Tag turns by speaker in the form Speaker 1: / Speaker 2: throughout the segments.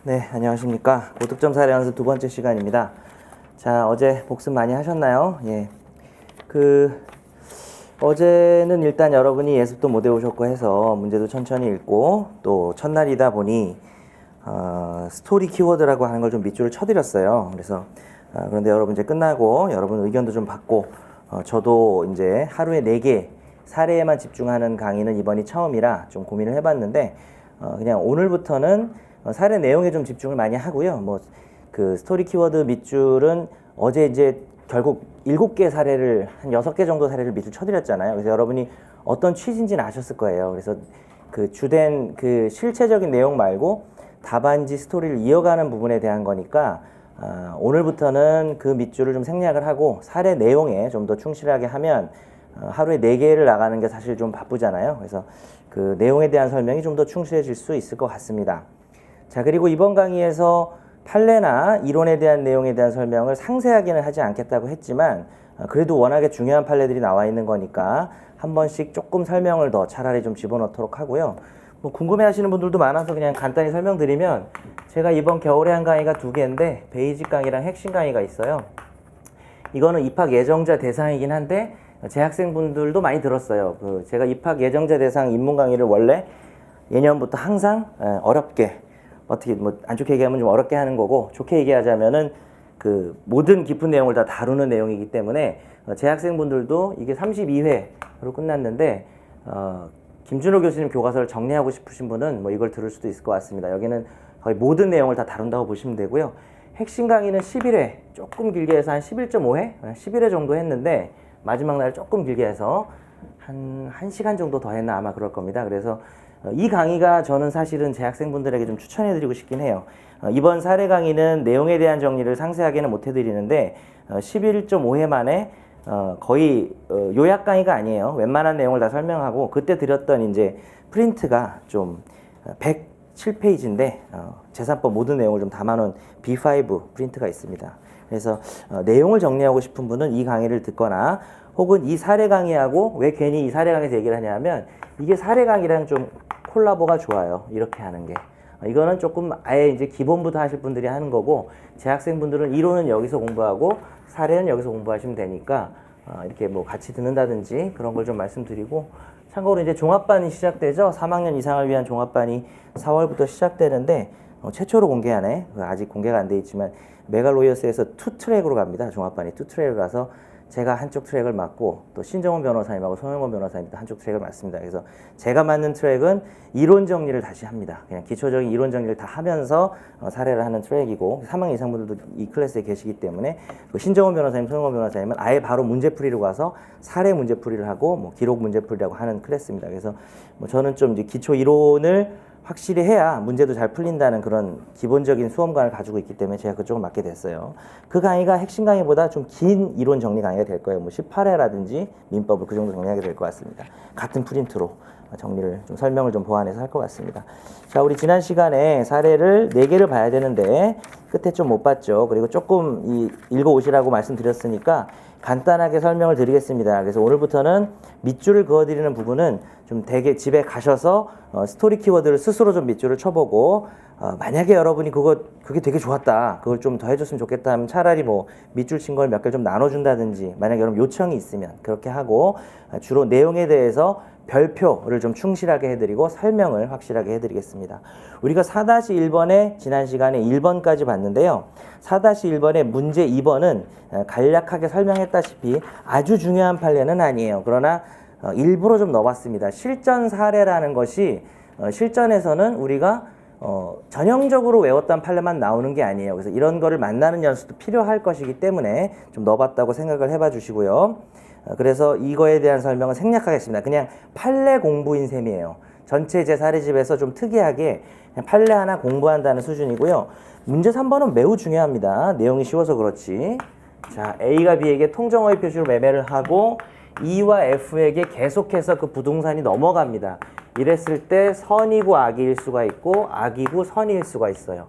Speaker 1: 네, 안녕하십니까. 고득점 사례 연습 두 번째 시간입니다. 자, 어제 복습 많이 하셨나요? 예. 어제는 일단 여러분이 예습도 못 해오셨고 해서 문제도 천천히 읽고 또 첫날이다 보니 스토리 키워드라고 하는 걸 좀 밑줄을 쳐드렸어요. 그래서 그런데 여러분 이제 끝나고 여러분 의견도 좀 받고 저도 이제 하루에 4개 사례에만 집중하는 강의는 이번이 처음이라 좀 고민을 해봤는데 그냥 오늘부터는 사례 내용에 좀 집중을 많이 하고요. 그 스토리 키워드 밑줄은 어제 이제 결국 7개 사례를 한 6개 정도 사례를 밑줄 쳐드렸잖아요. 그래서 여러분이 어떤 취지인지는 아셨을 거예요. 그래서 그 주된 그 실체적인 내용 말고 답안지 스토리를 이어가는 부분에 대한 거니까 오늘부터는 그 밑줄을 좀 생략을 하고 사례 내용에 좀 더 충실하게 하면 하루에 4개를 나가는 게 사실 좀 바쁘잖아요. 그래서 그 내용에 대한 설명이 좀 더 충실해질 수 있을 것 같습니다. 자, 그리고 이번 강의에서 판례나 이론에 대한 내용에 대한 설명을 상세하게는 하지 않겠다고 했지만 그래도 워낙에 중요한 판례들이 나와 있는 거니까 한 번씩 조금 설명을 더 차라리 좀 집어넣도록 하고요. 궁금해 하시는 분들도 많아서 그냥 간단히 설명드리면 제가 이번 겨울에 한 강의가 2개인데 베이직 강의랑 핵심 강의가 있어요. 이거는 입학 예정자 대상이긴 한데 재학생분들도 많이 들었어요. 제가 입학 예정자 대상 입문 강의를 원래 예년부터 항상 어렵게 어떻게 안 좋게 얘기하면 좀 어렵게 하는 거고 좋게 얘기하자면은 그 모든 깊은 내용을 다 다루는 내용이기 때문에 재학생분들도 이게 32회로 끝났는데 김준호 교수님 교과서를 정리하고 싶으신 분은 이걸 들을 수도 있을 것 같습니다. 여기는 거의 모든 내용을 다 다룬다고 보시면 되고요. 핵심 강의는 11회 조금 길게 해서 한 11.5회 11회 정도 했는데 마지막 날 조금 길게 해서 한 1시간 정도 더 했나 아마 그럴 겁니다. 그래서 이 강의가 저는 사실은 재학생분들에게 좀 추천해드리고 싶긴 해요. 이번 사례 강의는 내용에 대한 정리를 상세하게는 못 해드리는데 11.5회 만에 거의 요약 강의가 아니에요. 웬만한 내용을 다 설명하고 그때 드렸던 이제 프린트가 좀 107페이지인데 재산법 모든 내용을 좀 담아놓은 B5 프린트가 있습니다. 그래서 내용을 정리하고 싶은 분은 이 강의를 듣거나 혹은 이 사례 강의하고 왜 괜히 이 사례 강의에서 얘기를 하냐면 이게 사례 강의랑 좀 콜라보가 좋아요. 이렇게 하는 게. 이거는 조금 아예 이제 기본부터 하실 분들이 하는 거고 재학생분들은 이론은 여기서 공부하고 사례는 여기서 공부하시면 되니까 이렇게 같이 듣는다든지 그런 걸 좀 말씀드리고 참고로 이제 종합반이 시작되죠. 3학년 이상을 위한 종합반이 4월부터 시작되는데 최초로 공개하네. 아직 공개가 안 돼 있지만 메갈로이어스에서 2트랙으로 갑니다. 종합반이 2트랙으로 가서 제가 한쪽 트랙을 맡고 또 신정원 변호사님하고 송영건 변호사님도 한쪽 트랙을 맡습니다. 그래서 제가 맡는 트랙은 이론 정리를 다시 합니다. 그냥 기초적인 이론 정리를 다 하면서 사례를 하는 트랙이고 3학년 이상 분들도 이 클래스에 계시기 때문에 신정원 변호사님, 송영건 변호사님은 아예 바로 문제풀이로 가서 사례 문제풀이를 하고 기록 문제풀이라고 하는 클래스입니다. 그래서 저는 좀 이제 기초 이론을 확실히 해야 문제도 잘 풀린다는 그런 기본적인 수험관을 가지고 있기 때문에 제가 그쪽을 맡게 됐어요. 그 강의가 핵심 강의보다 좀 긴 이론 정리 강의가 될 거예요. 18회라든지 민법을 그 정도 정리하게 될 것 같습니다. 같은 프린트로 정리를 좀 설명을 좀 보완해서 할 것 같습니다. 자, 우리 지난 시간에 사례를 4개를 봐야 되는데 끝에 좀 못 봤죠. 그리고 조금 읽어오시라고 말씀드렸으니까 간단하게 설명을 드리겠습니다. 그래서 오늘부터는 밑줄을 그어드리는 부분은 좀 되게 집에 가셔서 스토리 키워드를 스스로 좀 밑줄을 쳐보고 만약에 여러분이 그게 되게 좋았다, 그걸 좀 더 해줬으면 좋겠다 하면 차라리 밑줄 친 걸 몇 개 좀 나눠준다든지 만약에 여러분 요청이 있으면 그렇게 하고 주로 내용에 대해서 별표를 좀 충실하게 해드리고 설명을 확실하게 해드리겠습니다. 우리가 4-1번에 지난 시간에 1번까지 봤는데요. 4-1번의 문제 2번은 간략하게 설명했다시피 아주 중요한 판례는 아니에요. 그러나 일부러 좀 넣어봤습니다. 실전 사례라는 것이 실전에서는 우리가 전형적으로 외웠던 판례만 나오는 게 아니에요. 그래서 이런 거를 만나는 연수도 필요할 것이기 때문에 좀 넣어봤다고 생각을 해봐 주시고요. 그래서 이거에 대한 설명은 생략하겠습니다. 그냥 판례 공부인 셈이에요. 전체 제 사례집에서 좀 특이하게 그냥 판례 하나 공부한다는 수준이고요. 문제 3번은 매우 중요합니다. 내용이 쉬워서 그렇지. 자, A가 B에게 통정어의 표시로 매매를 하고 E와 F에게 계속해서 그 부동산이 넘어갑니다. 이랬을 때 선이고 악이일 수가 있고 악이고 선이일 수가 있어요.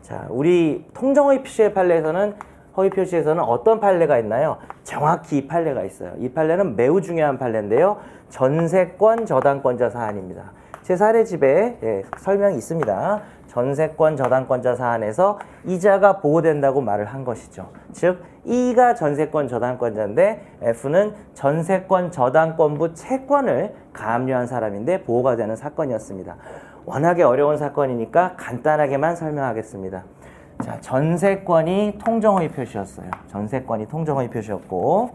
Speaker 1: 자, 우리 통정어의 표시의 판례에서는 허위 표시에서는 어떤 판례가 있나요? 정확히 이 판례가 있어요. 이 판례는 매우 중요한 판례인데요. 전세권 저당권자 사안입니다. 제 사례집에 설명이 있습니다. 전세권 저당권자 사안에서 이자가 보호된다고 말을 한 것이죠. 즉 E가 전세권 저당권자인데 F는 전세권 저당권부 채권을 가압류한 사람인데 보호가 되는 사건이었습니다. 워낙에 어려운 사건이니까 간단하게만 설명하겠습니다. 자, 전세권이 통정의 표시였어요. 전세권이 통정의 표시였고,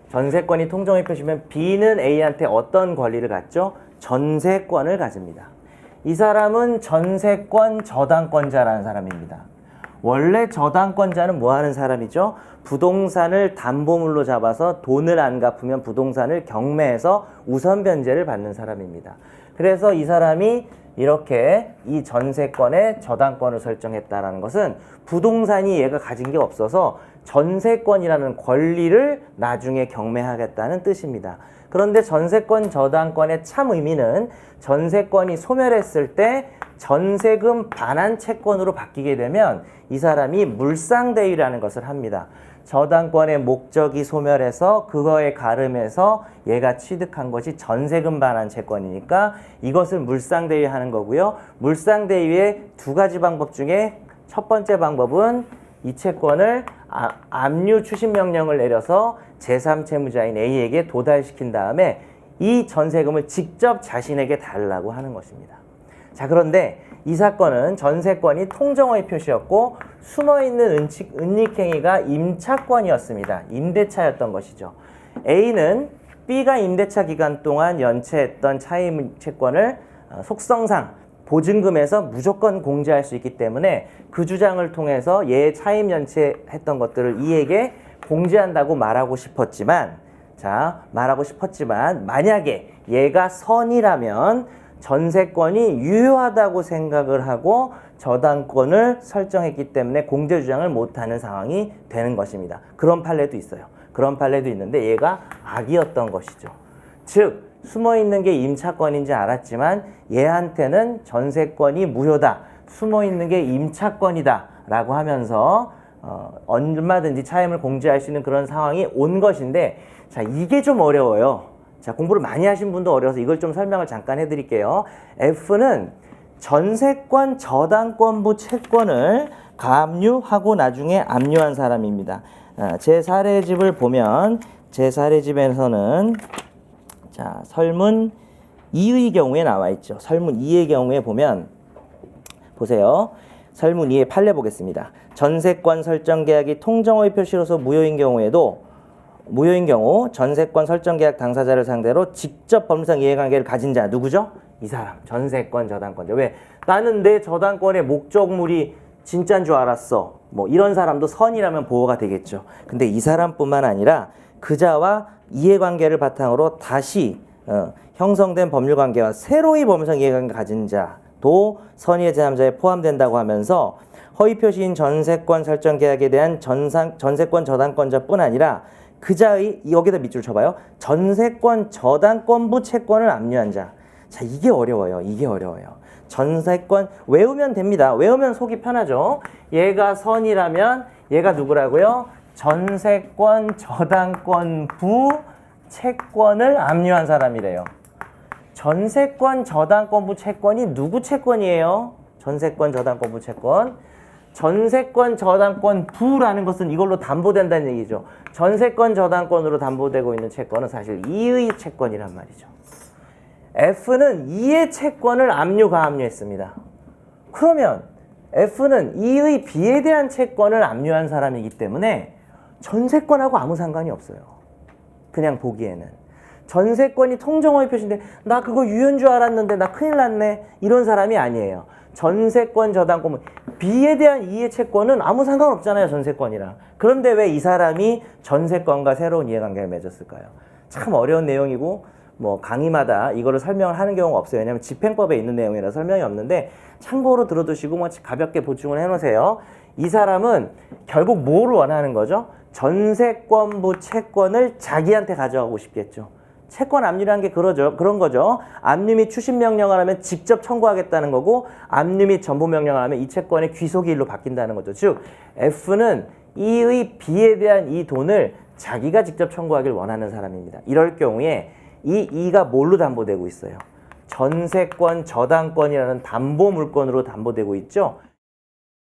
Speaker 1: 전세권이 통정의 표시면 B는 A한테 어떤 권리를 갖죠? 전세권을 가집니다. 이 사람은 전세권 저당권자라는 사람입니다. 원래 저당권자는 뭐 하는 사람이죠? 부동산을 담보물로 잡아서 돈을 안 갚으면 부동산을 경매해서 우선 변제를 받는 사람입니다. 그래서 이 사람이 이렇게 이 전세권의 저당권을 설정했다는 것은 부동산이 얘가 가진 게 없어서 전세권이라는 권리를 나중에 경매하겠다는 뜻입니다. 그런데 전세권 저당권의 참 의미는 전세권이 소멸했을 때 전세금 반환 채권으로 바뀌게 되면 이 사람이 물상대위라는 것을 합니다. 저당권의 목적이 소멸해서 그거에 가름해서 얘가 취득한 것이 전세금 반환 채권이니까 이것을 물상대위 하는 거고요. 물상대위의 두 가지 방법 중에 첫 번째 방법은 이 채권을 압류 추심 명령을 내려서 제3채무자인 A에게 도달시킨 다음에 이 전세금을 직접 자신에게 달라고 하는 것입니다. 자, 그런데 이 사건은 전세권이 통정의 표시였고 숨어있는 은닉행위가 임차권이었습니다. 임대차였던 것이죠. A는 B가 임대차 기간 동안 연체했던 차임 채권을 속성상 보증금에서 무조건 공제할 수 있기 때문에 그 주장을 통해서 얘 차임 연체했던 것들을 E에게 공제한다고 말하고 싶었지만, 만약에 얘가 선이라면 전세권이 유효하다고 생각을 하고 저당권을 설정했기 때문에 공제 주장을 못하는 상황이 되는 것입니다. 그런 판례도 있어요. 그런 판례도 있는데 얘가 악이었던 것이죠. 즉 숨어있는 게 임차권인지 알았지만 얘한테는 전세권이 무효다, 숨어있는 게 임차권이다 라고 하면서 얼마든지 차임을 공제할 수 있는 그런 상황이 온 것인데, 자, 이게 좀 어려워요. 자, 공부를 많이 하신 분도 어려워서 이걸 좀 설명을 잠깐 해드릴게요. F는 전세권 저당권부 채권을 가압류하고 나중에 압류한 사람입니다. 제 사례집을 보면 제 사례집에서는 자, 설문 2의 경우에 나와 있죠. 설문 2의 경우에 보면 보세요. 설문 2의 판례 보겠습니다. 전세권 설정 계약이 통정의 표시로서 무효인 경우 전세권 설정 계약 당사자를 상대로 직접 법률상 이해관계를 가진 자 누구죠? 이 사람, 전세권 저당권자. 왜? 나는 내 저당권의 목적물이 진짜인 줄 알았어. 뭐 이런 사람도 선이라면 보호가 되겠죠. 근데 이 사람뿐만 아니라 그자와 이해관계를 바탕으로 다시 형성된 법률관계와 새로이 법률상 이해관계를 가진 자도 선의의 제3자에 포함된다고 하면서 허위표시인 전세권 설정 계약에 대한 전세권 저당권자뿐 아니라 그자의, 여기다 밑줄 쳐봐요. 전세권 저당권부 채권을 압류한 자. 자, 이게 어려워요. 전세권 외우면 됩니다. 외우면 속이 편하죠. 얘가 선이라면 얘가 누구라고요? 전세권 저당권부 채권을 압류한 사람이래요. 전세권 저당권부 채권이 누구 채권이에요? 전세권 저당권부 채권. 전세권 저당권부라는 것은 이걸로 담보된다는 얘기죠. 전세권 저당권으로 담보되고 있는 채권은 사실 E의 채권이란 말이죠. F는 E의 채권을 압류가압류했습니다. 그러면 F는 E의 B에 대한 채권을 압류한 사람이기 때문에 전세권하고 아무 상관이 없어요. 그냥 보기에는. 전세권이 통정의 표시인데 나 그거 유효인 줄 알았는데 나 큰일 났네, 이런 사람이 아니에요. 전세권 저당권, B에 대한 E의 채권은 아무 상관없잖아요, 전세권이랑. 그런데 왜 이 사람이 전세권과 새로운 이해관계를 맺었을까요? 참 어려운 내용이고 뭐 강의마다 이거를 설명을 하는 경우가 없어요. 왜냐하면 집행법에 있는 내용이라 설명이 없는데 참고로 들어두시고 뭐 가볍게 보충을 해놓으세요. 이 사람은 결국 뭘 원하는 거죠? 전세권부 채권을 자기한테 가져가고 싶겠죠. 채권 압류라는 게 그런 거죠. 압류 및 추심 명령을 하면 직접 청구하겠다는 거고, 압류 및 전부 명령을 하면 이 채권의 귀속의 일로 바뀐다는 거죠. 즉 F는 E의 B에 대한 이 돈을 자기가 직접 청구하길 원하는 사람입니다. 이럴 경우에 이 E가 뭘로 담보되고 있어요? 전세권, 저당권이라는 담보 물건으로 담보되고 있죠.